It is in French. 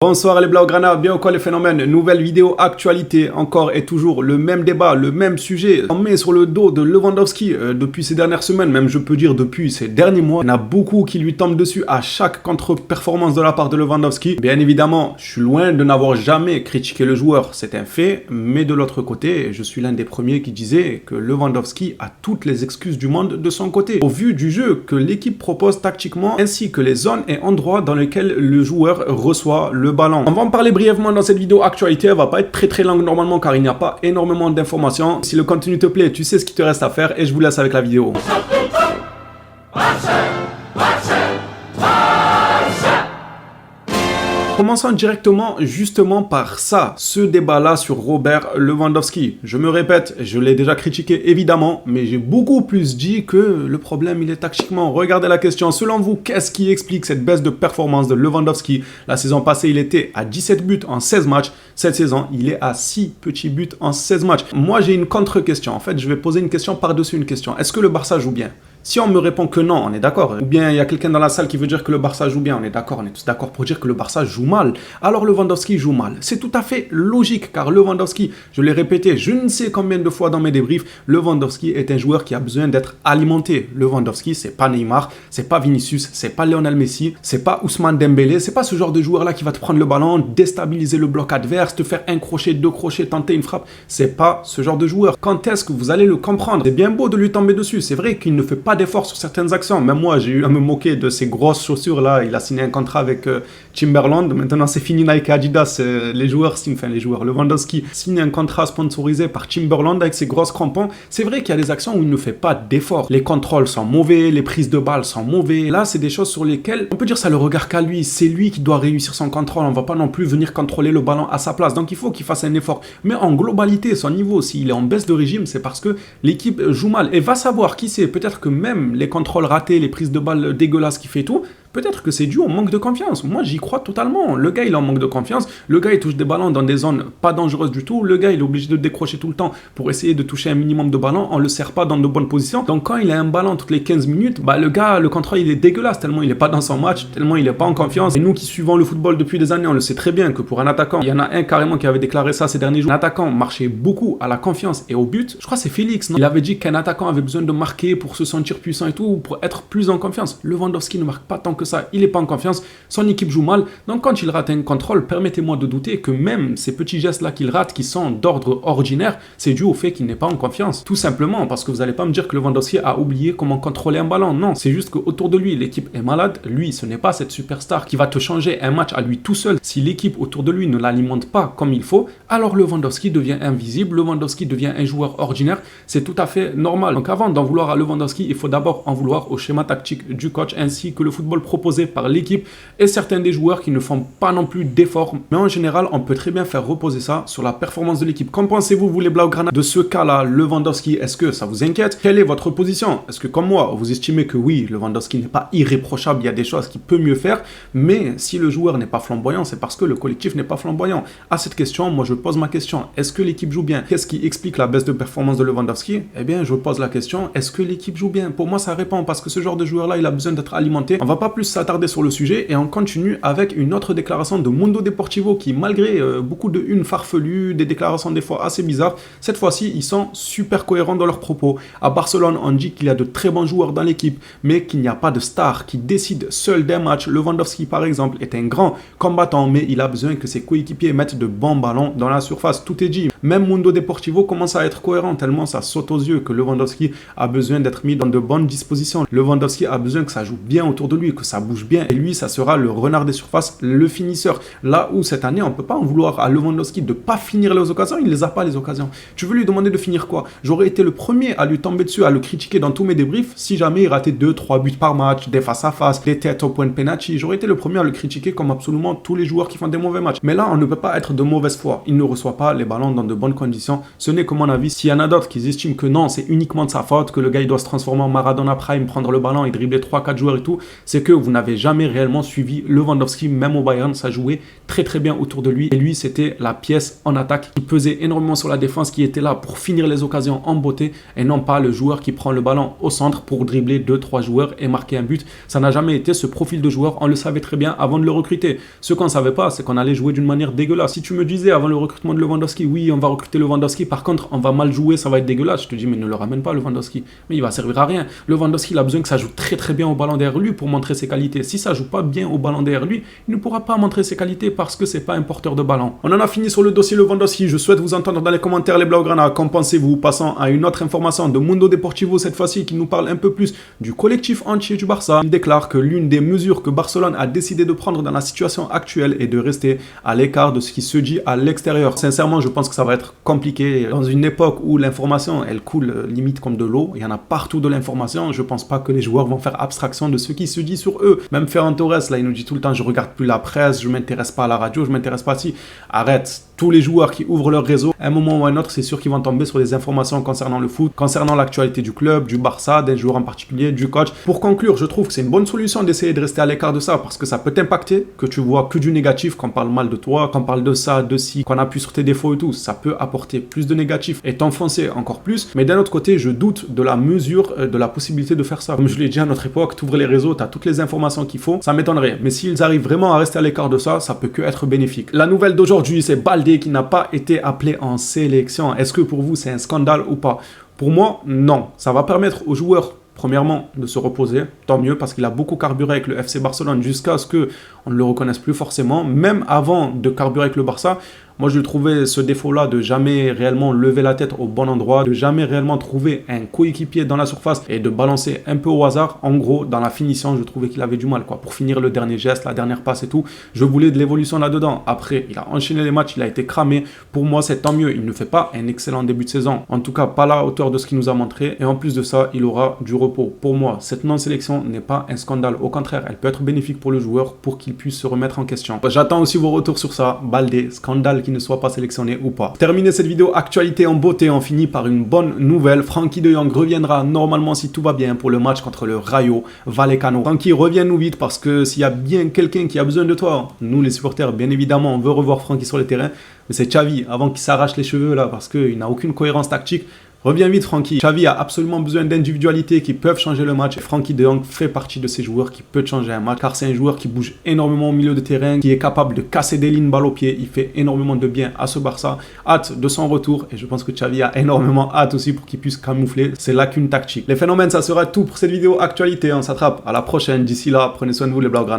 Bonsoir les Blaugrana, bien ou quoi les phénomènes? Nouvelle vidéo actualité, encore et toujours le même débat, le même sujet. On met sur le dos de Lewandowski depuis ces dernières semaines, même je peux dire depuis ces derniers mois. Il y en a beaucoup qui lui tombent dessus à chaque contre-performance de la part de Lewandowski. Bien évidemment, je suis loin de n'avoir jamais critiqué le joueur, c'est un fait. Mais de l'autre côté, je suis l'un des premiers qui disait que Lewandowski a toutes les excuses du monde de son côté. Au vu du jeu que l'équipe propose tactiquement, ainsi que les zones et endroits dans lesquels le joueur reçoit le ballon. On va en parler brièvement dans cette vidéo actualité, elle va pas être très longue normalement car il n'y a pas énormément d'informations. Si le contenu te plaît, tu sais ce qu'il te reste à faire et je vous laisse avec la vidéo. Commençons directement justement par ça, ce débat-là sur Robert Lewandowski. Je me répète, je l'ai déjà critiqué évidemment, mais j'ai beaucoup plus dit que le problème il est tactiquement. Regardez la question, selon vous, qu'est-ce qui explique cette baisse de performance de Lewandowski? La saison passée, il était à 17 buts en 16 matchs. Cette saison, il est à 6 petits buts en 16 matchs. Moi, j'ai une contre-question. En fait, je vais poser une question par-dessus une question. Est-ce que le Barça joue bien? Si on me répond que non, on est d'accord. Ou bien il y a quelqu'un dans la salle qui veut dire que le Barça joue bien, on est d'accord. On est tous d'accord pour dire que le Barça joue mal. Alors Lewandowski joue mal. C'est tout à fait logique car Lewandowski, je l'ai répété je ne sais combien de fois dans mes débriefs, Lewandowski est un joueur qui a besoin d'être alimenté. Lewandowski, c'est pas Neymar, c'est pas Vinicius, c'est pas Lionel Messi, c'est pas Ousmane Dembélé, c'est pas ce genre de joueur là qui va te prendre le ballon, déstabiliser le bloc adverse, te faire un crochet, deux crochets, tenter une frappe. C'est pas ce genre de joueur. Quand est-ce que vous allez le comprendre? C'est bien beau de lui tomber dessus. C'est vrai qu'il ne fait pas d'efforts sur certaines actions. Même moi, j'ai eu à me moquer de ces grosses chaussures là. Il a signé un contrat avec Timberland. Maintenant, c'est fini Nike et Adidas. Les joueurs, Lewandowski signe un contrat sponsorisé par Timberland avec ses grosses crampons. C'est vrai qu'il y a des actions où il ne fait pas d'efforts. Les contrôles sont mauvais, les prises de balles sont mauvais. Là, c'est des choses sur lesquelles on peut dire ça le regarde qu'à lui. C'est lui qui doit réussir son contrôle. On va pas non plus venir contrôler le ballon à sa place. Donc, il faut qu'il fasse un effort. Mais en globalité, son niveau, s'il est en baisse de régime, c'est parce que l'équipe joue mal. Et va savoir qui c'est. Peut-être que même les contrôles ratés, les prises de balles dégueulasses qu'il fait tout, peut-être que c'est dû au manque de confiance. Moi, j'y crois totalement. Le gars, il est en manque de confiance. Le gars, il touche des ballons dans des zones pas dangereuses du tout. Le gars, il est obligé de décrocher tout le temps pour essayer de toucher un minimum de ballons. On le sert pas dans de bonnes positions. Donc, quand il a un ballon toutes les 15 minutes, bah, le gars, le contrôle, il est dégueulasse tellement il est pas dans son match, tellement il est pas en confiance. Et nous qui suivons le football depuis des années, on le sait très bien que pour un attaquant, il y en a un carrément qui avait déclaré ça ces derniers jours. Un attaquant marchait beaucoup à la confiance et au but. Je crois que c'est Félix, non? Il avait dit qu'un attaquant avait besoin de marquer pour se sentir puissant et tout, pour être plus en confiance. Lewandowski ne marque pas tant que ça. Il est pas en confiance. Son équipe joue mal, donc quand il rate un contrôle, permettez-moi de douter que même ces petits gestes-là qu'il rate, qui sont d'ordre ordinaire, c'est dû au fait qu'il n'est pas en confiance. Tout simplement, parce que vous n'allez pas me dire que Lewandowski a oublié comment contrôler un ballon. Non, c'est juste qu'autour de lui, l'équipe est malade. Lui, ce n'est pas cette superstar qui va te changer un match à lui tout seul. Si l'équipe autour de lui ne l'alimente pas comme il faut, alors Lewandowski devient invisible, Lewandowski devient un joueur ordinaire. C'est tout à fait normal. Donc avant d'en vouloir à Lewandowski, il faut d'abord en vouloir au schéma tactique du coach ainsi que le football proposé par l'équipe et certains des joueurs qui ne font pas non plus d'efforts. Mais en général, on peut très bien faire reposer ça sur la performance de l'équipe. Qu'en pensez-vous, vous les Blaugrana, de ce cas-là, Lewandowski? Est-ce que ça vous inquiète? Quelle est votre position? Est-ce que comme moi, vous estimez que oui, Lewandowski n'est pas irréprochable, il y a des choses qu'il peut mieux faire, mais si le joueur n'est pas flamboyant, c'est parce que le collectif n'est pas flamboyant? À cette question, moi je pose ma question. Est-ce que l'équipe joue bien? Qu'est-ce qui explique la baisse de performance de Lewandowski? Eh bien, je pose la question, est-ce que l'équipe joue bien? Pour moi, ça répond parce que ce genre de joueur-là, il a besoin d'être alimenté. On va pas plus s'attarder sur le sujet et on continue avec une autre déclaration de Mundo Deportivo qui, malgré beaucoup de une farfelues, des déclarations des fois assez bizarres, cette fois-ci, ils sont super cohérents dans leurs propos. À Barcelone, on dit qu'il y a de très bons joueurs dans l'équipe, mais qu'il n'y a pas de star qui décide seul d'un match. Lewandowski, par exemple, est un grand combattant, mais il a besoin que ses coéquipiers mettent de bons ballons dans la surface. Tout est dit. Même Mundo Deportivo commence à être cohérent, tellement ça saute aux yeux que Lewandowski a besoin d'être mis dans de bonnes dispositions. Lewandowski a besoin que ça joue bien autour de lui, que ça bouge bien, et lui, ça sera le renard des surfaces, le finisseur. Là où cette année, on ne peut pas en vouloir à Lewandowski de ne pas finir les occasions, il ne les a pas les occasions. Tu veux lui demander de finir quoi? J'aurais été le premier à lui tomber dessus, à le critiquer dans tous mes débriefs si jamais il ratait 2-3 buts par match, des face-à-face, des têtes au point de penalty. J'aurais été le premier à le critiquer comme absolument tous les joueurs qui font des mauvais matchs. Mais là, on ne peut pas être de mauvaise foi. Il ne reçoit pas les ballons dans de bonnes conditions. Ce n'est que mon avis. S'il y en a d'autres qui estiment que non, c'est uniquement de sa faute, que le gars il doit se transformer en Maradona Prime, prendre le ballon et dribbler 3-4 joueurs et tout, c'est que vous n'avez jamais réellement suivi Lewandowski, même au Bayern, ça jouait très très bien autour de lui. Et lui, c'était la pièce en attaque qui pesait énormément sur la défense, qui était là pour finir les occasions en beauté et non pas le joueur qui prend le ballon au centre pour dribbler 2-3 joueurs et marquer un but. Ça n'a jamais été ce profil de joueur, on le savait très bien avant de le recruter. Ce qu'on ne savait pas, c'est qu'on allait jouer d'une manière dégueulasse. Si tu me disais avant le recrutement de Lewandowski, oui, on va recruter Lewandowski, par contre, on va mal jouer, ça va être dégueulasse, je te dis, mais ne le ramène pas Lewandowski. Mais il va servir à rien. Lewandowski, il a besoin que ça joue très très bien au ballon derrière lui pour montrer ses qualités. Si ça joue pas bien au ballon derrière lui, il ne pourra pas montrer ses qualités parce que c'est pas un porteur de ballon. On en a fini sur le dossier Lewandowski. Je souhaite vous entendre dans les commentaires les Blaugrana. Qu'en pensez-vous? Passons à une autre information de Mundo Deportivo cette fois-ci qui nous parle un peu plus du collectif entier du Barça. Il déclare que l'une des mesures que Barcelone a décidé de prendre dans la situation actuelle est de rester à l'écart de ce qui se dit à l'extérieur. Sincèrement, je pense que ça va être compliqué dans une époque où l'information elle coule limite comme de l'eau. Il y en a partout de l'information. Je pense pas que les joueurs vont faire abstraction de ce qui se dit sur eux. Même Ferran Torres, là, il nous dit tout le temps, je regarde plus la presse, je m'intéresse pas à la radio, je m'intéresse pas à si. Arrête. Tous les joueurs qui ouvrent leur réseau, à un moment ou à un autre, c'est sûr qu'ils vont tomber sur des informations concernant le foot, concernant l'actualité du club, du Barça, d'un joueur en particulier, du coach. Pour conclure, je trouve que c'est une bonne solution d'essayer de rester à l'écart de ça parce que ça peut t'impacter, que tu vois que du négatif, qu'on parle mal de toi, qu'on parle de ça, de ci, qu'on appuie sur tes défauts et tout. Ça peut apporter plus de négatif et t'enfoncer encore plus. Mais d'un autre côté, je doute de la mesure, de la possibilité de faire ça. Comme je l'ai dit à notre époque, tu ouvres les réseaux, tu as toutes les informations qu'il faut. Ça m'étonnerait. Mais s'ils arrivent vraiment à rester à l'écart de ça, ça peut que être bénéfique. La nouvelle d'aujourd'hui, c'est Baldé qui n'a pas été appelé en sélection. Est-ce que pour vous, c'est un scandale ou pas? Pour moi, non. Ça va permettre aux joueurs, premièrement, de se reposer. Tant mieux, parce qu'il a beaucoup carburé avec le FC Barcelone jusqu'à ce qu'on ne le reconnaisse plus forcément. Même avant de carburer avec le Barça, moi, je trouvais ce défaut-là de jamais réellement lever la tête au bon endroit, de jamais réellement trouver un coéquipier dans la surface et de balancer un peu au hasard. En gros, dans la finition, je trouvais qu'il avait du mal, quoi. Pour finir le dernier geste, la dernière passe et tout, je voulais de l'évolution là-dedans. Après, il a enchaîné les matchs, il a été cramé. Pour moi, c'est tant mieux. Il ne fait pas un excellent début de saison. En tout cas, pas à la hauteur de ce qu'il nous a montré. Et en plus de ça, il aura du repos. Pour moi, cette non-sélection n'est pas un scandale. Au contraire, elle peut être bénéfique pour le joueur pour qu'il puisse se remettre en question. J'attends aussi vos retours sur ça. Baldé, scandale qui ne soit pas sélectionné ou pas. Pour terminer cette vidéo actualité en beauté, on finit par une bonne nouvelle. Frenkie de Jong reviendra normalement si tout va bien pour le match contre le Rayo Vallecano. Frenkie, reviens-nous vite parce que s'il y a bien quelqu'un qui a besoin de toi, nous les supporters, bien évidemment, on veut revoir Frenkie sur le terrain. Mais c'est Xavi, avant qu'il s'arrache les cheveux là parce qu'il n'a aucune cohérence tactique. Reviens vite, Frenkie. Xavi a absolument besoin d'individualités qui peuvent changer le match. Et Frenkie de Jong fait partie de ces joueurs qui peuvent changer un match. Car c'est un joueur qui bouge énormément au milieu de terrain, qui est capable de casser des lignes balle au pied. Il fait énormément de bien à ce Barça. Hâte de son retour. Et je pense que Xavi a énormément hâte aussi pour qu'il puisse camoufler ses lacunes tactiques. Les phénomènes, ça sera tout pour cette vidéo actualité. On s'attrape à la prochaine. D'ici là, prenez soin de vous les Blaugrana.